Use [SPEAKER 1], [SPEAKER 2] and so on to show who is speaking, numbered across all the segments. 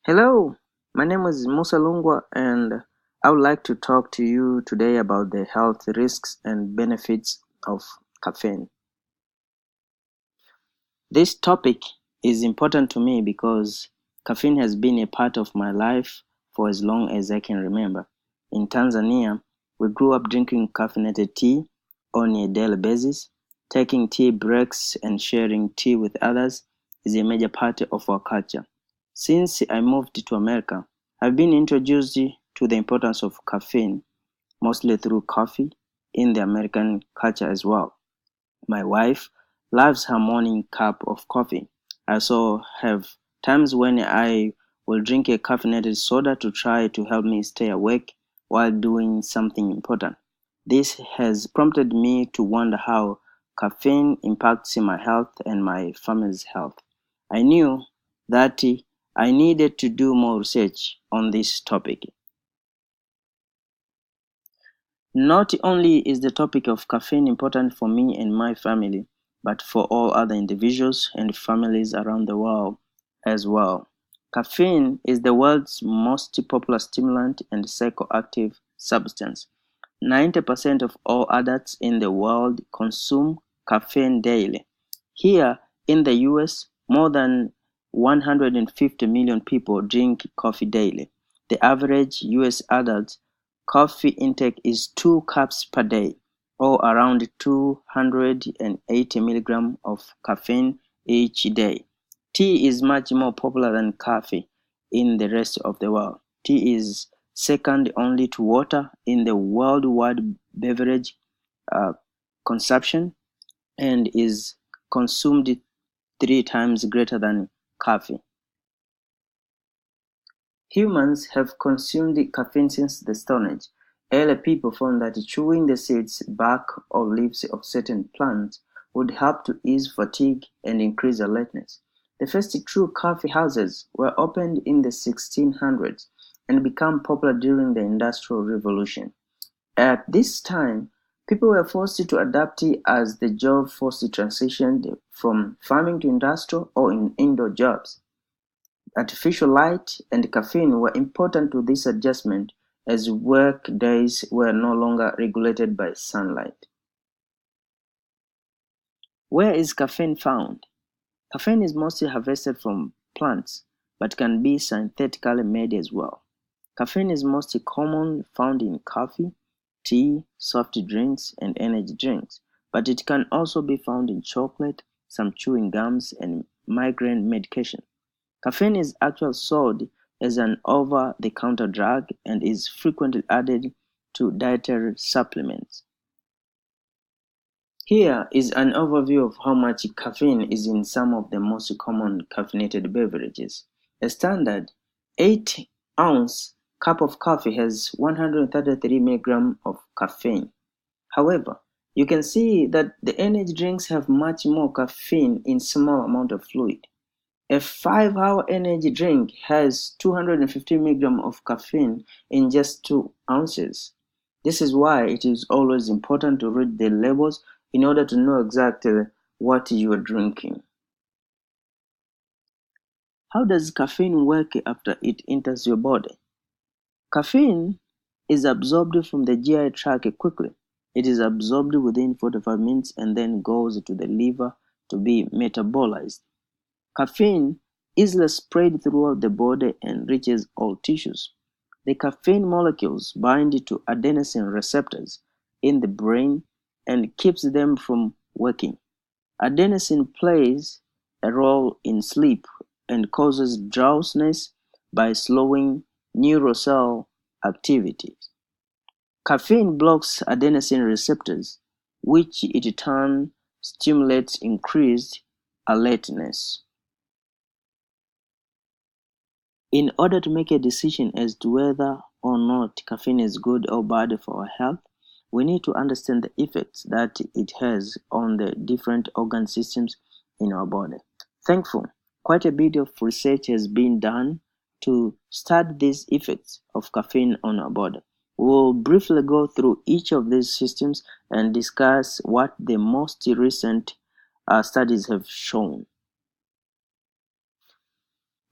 [SPEAKER 1] Hello, my name is MLungwa and I would like to talk to you today about the health risks and benefits of caffeine. This topic is important to me because caffeine has been a part of my life for as long as I can remember. In Tanzania, we grew up drinking caffeinated tea on a daily basis. Taking tea breaks and sharing tea with others is a major part of our culture. Since I moved to America, I've been introduced to the importance of caffeine, mostly through coffee, in the American culture as well. My wife loves her morning cup of coffee. I also have times when I will drink a caffeinated soda to try to help me stay awake while doing something important. This has prompted me to wonder how caffeine impacts my health and my family's health. I knew that I needed to do more research on this topic. Not only is the topic of caffeine important for me and my family, but for all other individuals and families around the world as well. Caffeine is the world's most popular stimulant and psychoactive substance. 90% of all adults in the world consume caffeine daily. Here in the US, more than 150 million people drink coffee daily. The average US adult coffee intake is 2 cups per day, or around 280 milligrams of caffeine each day. Tea is much more popular than coffee in the rest of the world. Tea is second only to water in the worldwide beverage uh, consumption and is consumed 3 times greater than coffee. Humans have consumed caffeine since the Stone Age. Early people found that chewing the seeds, bark, or leaves of certain plants would help to ease fatigue and increase alertness. The first true coffee houses were opened in the 1600s and became popular during the Industrial Revolution. At this time, people were forced to adapt as the job force transitioned from farming to industrial or indoor jobs. Artificial light and caffeine were important to this adjustment as work days were no longer regulated by sunlight. Where is caffeine found? Caffeine is mostly harvested from plants, but can be synthetically made as well. Caffeine is most commonly found in coffee, tea, soft drinks, and energy drinks, but it can also be found in chocolate, some chewing gums, and migraine medication. Caffeine is actually sold as an over-the-counter drug and is frequently added to dietary supplements. Here is an overview of how much caffeine is in some of the most common caffeinated beverages. A standard 8-ounce cup of coffee has 133 milligrams of caffeine. However, you can see that the energy drinks have much more caffeine in small amount of fluid. A 5-hour energy drink has 250 milligrams of caffeine in just 2 ounces. This is why it is always important to read the labels in order to know exactly what you are drinking. How does caffeine work after it enters your body? Caffeine is absorbed from the GI tract quickly. It is absorbed within 45 minutes and then goes to the liver to be metabolized. Caffeine easily spreads throughout the body and reaches all tissues. The caffeine molecules bind to adenosine receptors in the brain and keeps them from working. Adenosine plays a role in sleep and causes drowsiness by slowing neurocell activity. Caffeine blocks adenosine receptors, which in turn stimulates increased alertness. In order to make a decision as to whether or not caffeine is good or bad for our health, we need to understand the effects that it has on the different organ systems in our body. Thankfully, quite a bit of research has been done to study these effects of caffeine on our body. We will briefly go through each of these systems and discuss what the most recent studies have shown.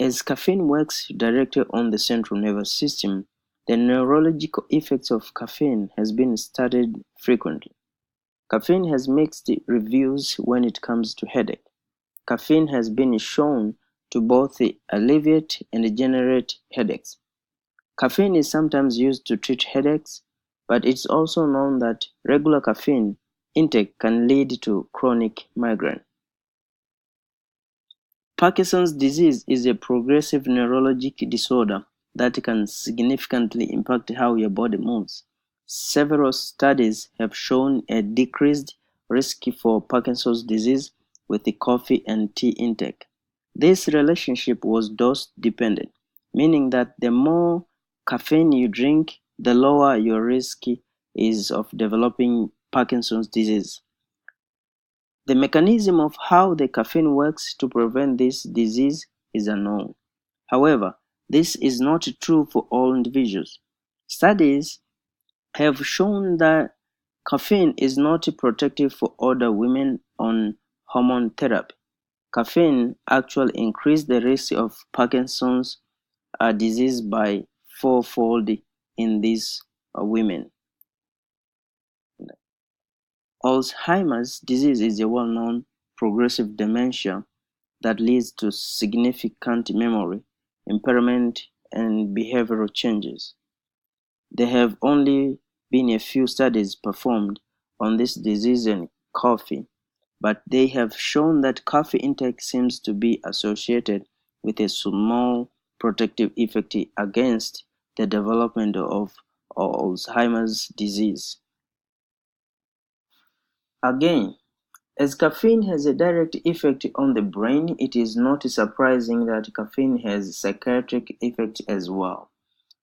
[SPEAKER 1] As caffeine works directly on the central nervous system, the neurological effects of caffeine has been studied frequently. Caffeine has mixed reviews when it comes to headache. Caffeine has been shown to both alleviate and generate headaches. Caffeine is sometimes used to treat headaches, but it's also known that regular caffeine intake can lead to chronic migraine. Parkinson's disease is a progressive neurologic disorder that can significantly impact how your body moves. Several studies have shown a decreased risk for Parkinson's disease with the coffee and tea intake. This relationship was dose-dependent, meaning that the more caffeine you drink, the lower your risk is of developing Parkinson's disease. The mechanism of how the caffeine works to prevent this disease is unknown. However, this is not true for all individuals. Studies have shown that caffeine is not protective for older women on hormone therapy. Caffeine actually increases the risk of Parkinson's disease by fourfold in these women. Alzheimer's disease is a well-known progressive dementia that leads to significant memory impairment and behavioral changes. There have only been a few studies performed on this disease in coffee, but they have shown that coffee intake seems to be associated with a small protective effect against the development of Alzheimer's disease. Again, as caffeine has a direct effect on the brain, it is not surprising that caffeine has psychiatric effects as well.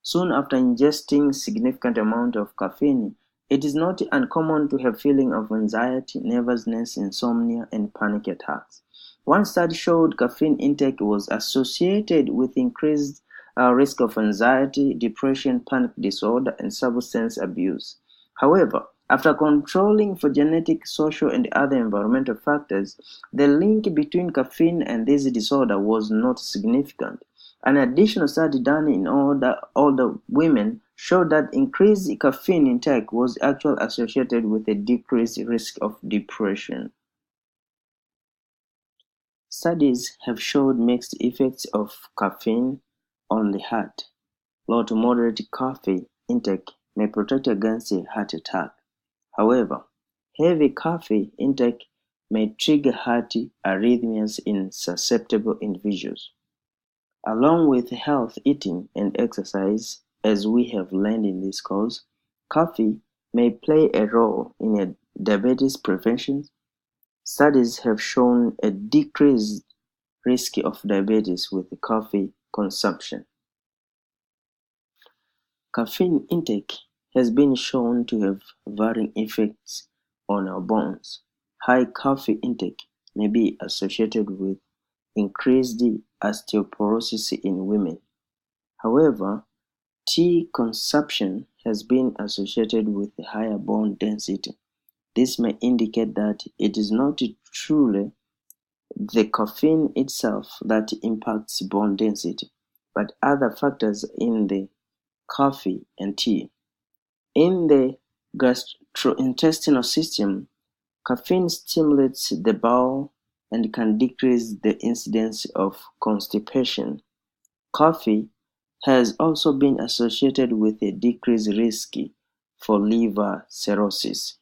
[SPEAKER 1] Soon after ingesting significant amount of caffeine, it is not uncommon to have feeling of anxiety, nervousness, insomnia, and panic attacks. One study showed caffeine intake was associated with increased risk of anxiety, depression, panic disorder, and substance abuse. However, after controlling for genetic, social, and other environmental factors, the link between caffeine and this disorder was not significant. An additional study done in older women showed that increased caffeine intake was actually associated with a decreased risk of depression. Studies have showed mixed effects of caffeine on the heart. Low to moderate coffee intake may protect against a heart attack. However, heavy coffee intake may trigger heart arrhythmias in susceptible individuals. Along with health, eating, and exercise, as we have learned in this course, coffee may play a role in diabetes prevention. Studies have shown a decreased risk of diabetes with coffee consumption. Caffeine intake has been shown to have varying effects on our bones. High coffee intake may be associated with increased osteoporosis in women. However, tea consumption has been associated with higher bone density. This may indicate that it is not truly the caffeine itself that impacts bone density, but other factors in the coffee and tea. In the gastrointestinal system, caffeine stimulates the bowel and can decrease the incidence of constipation. Coffee has also been associated with a decreased risk for liver cirrhosis.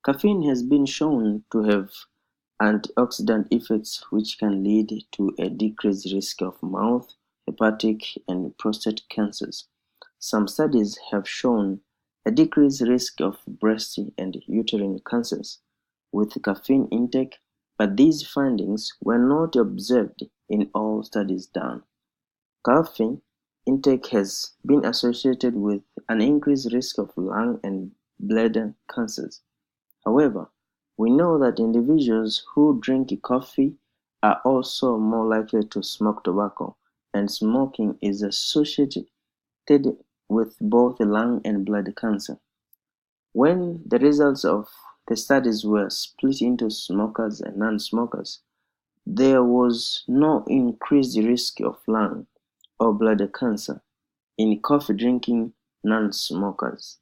[SPEAKER 1] Caffeine has been shown to have antioxidant effects which can lead to a decreased risk of mouth, hepatic, and prostate cancers. Some studies have shown a decreased risk of breast and uterine cancers with caffeine intake, but these findings were not observed in all studies done. Caffeine intake has been associated with an increased risk of lung and bladder cancers. However, we know that individuals who drink coffee are also more likely to smoke tobacco, and smoking is associated with both lung and blood cancer. When the results of the studies were split into smokers and non-smokers, there was no increased risk of lung or bladder cancer in coffee-drinking non-smokers.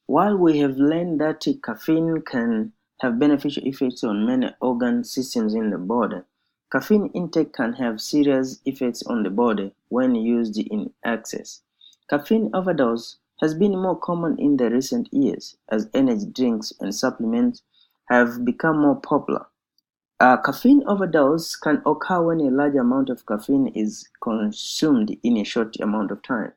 [SPEAKER 1] While we have learned that caffeine can have beneficial effects on many organ systems in the body, caffeine intake can have serious effects on the body when used in excess. Caffeine overdose has been more common in the recent years as energy drinks and supplements have become more popular. Caffeine overdose can occur when a large amount of caffeine is consumed in a short amount of time.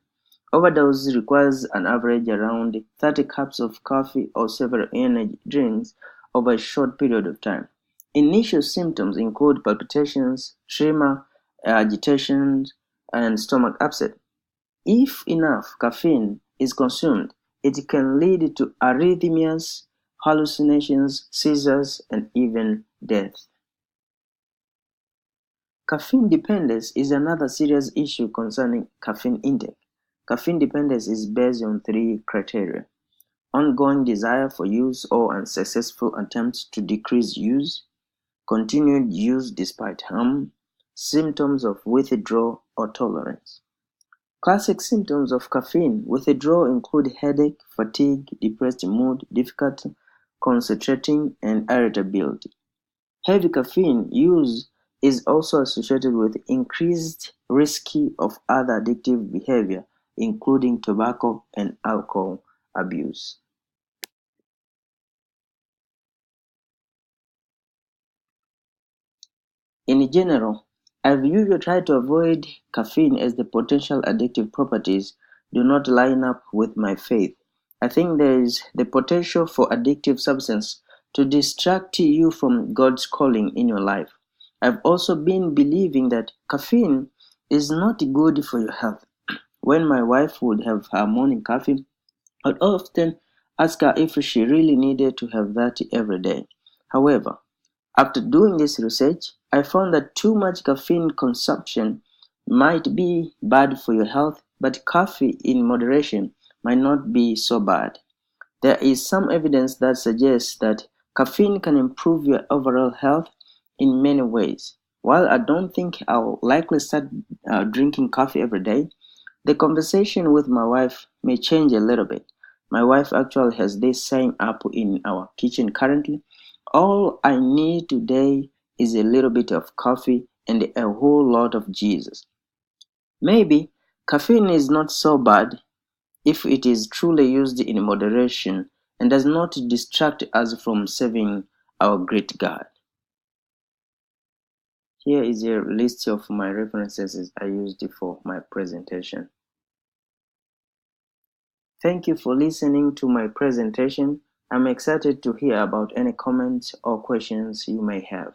[SPEAKER 1] Overdose requires an average around 30 cups of coffee or several energy drinks over a short period of time. Initial symptoms include palpitations, tremor, agitation, and stomach upset. If enough caffeine is consumed, it can lead to arrhythmias, hallucinations, seizures, and even death. Caffeine dependence is another serious issue concerning caffeine intake. Caffeine dependence is based on three criteria: ongoing desire for use or unsuccessful attempts to decrease use, continued use despite harm, symptoms of withdrawal or tolerance. Classic symptoms of caffeine withdrawal include headache, fatigue, depressed mood, difficulty concentrating, and irritability. Heavy caffeine use is also associated with increased risk of other addictive behavior, including tobacco and alcohol abuse. In general, I've usually tried to avoid caffeine as the potential addictive properties do not line up with my faith. I think there is the potential for addictive substance to distract you from God's calling in your life. I've also been believing that caffeine is not good for your health. When my wife would have her morning coffee, I'd often ask her if she really needed to have that every day. However, after doing this research, I found that too much caffeine consumption might be bad for your health, but coffee in moderation might not be so bad. There is some evidence that suggests that caffeine can improve your overall health in many ways. While I don't think I'll likely start drinking coffee every day, the conversation with my wife may change a little bit. My wife actually has this saying up in our kitchen currently: all I need today is a little bit of coffee and a whole lot of Jesus. Maybe caffeine is not so bad if it is truly used in moderation and does not distract us from serving our great God. Here is a list of my references I used for my presentation. Thank you for listening to my presentation. I'm excited to hear about any comments or questions you may have.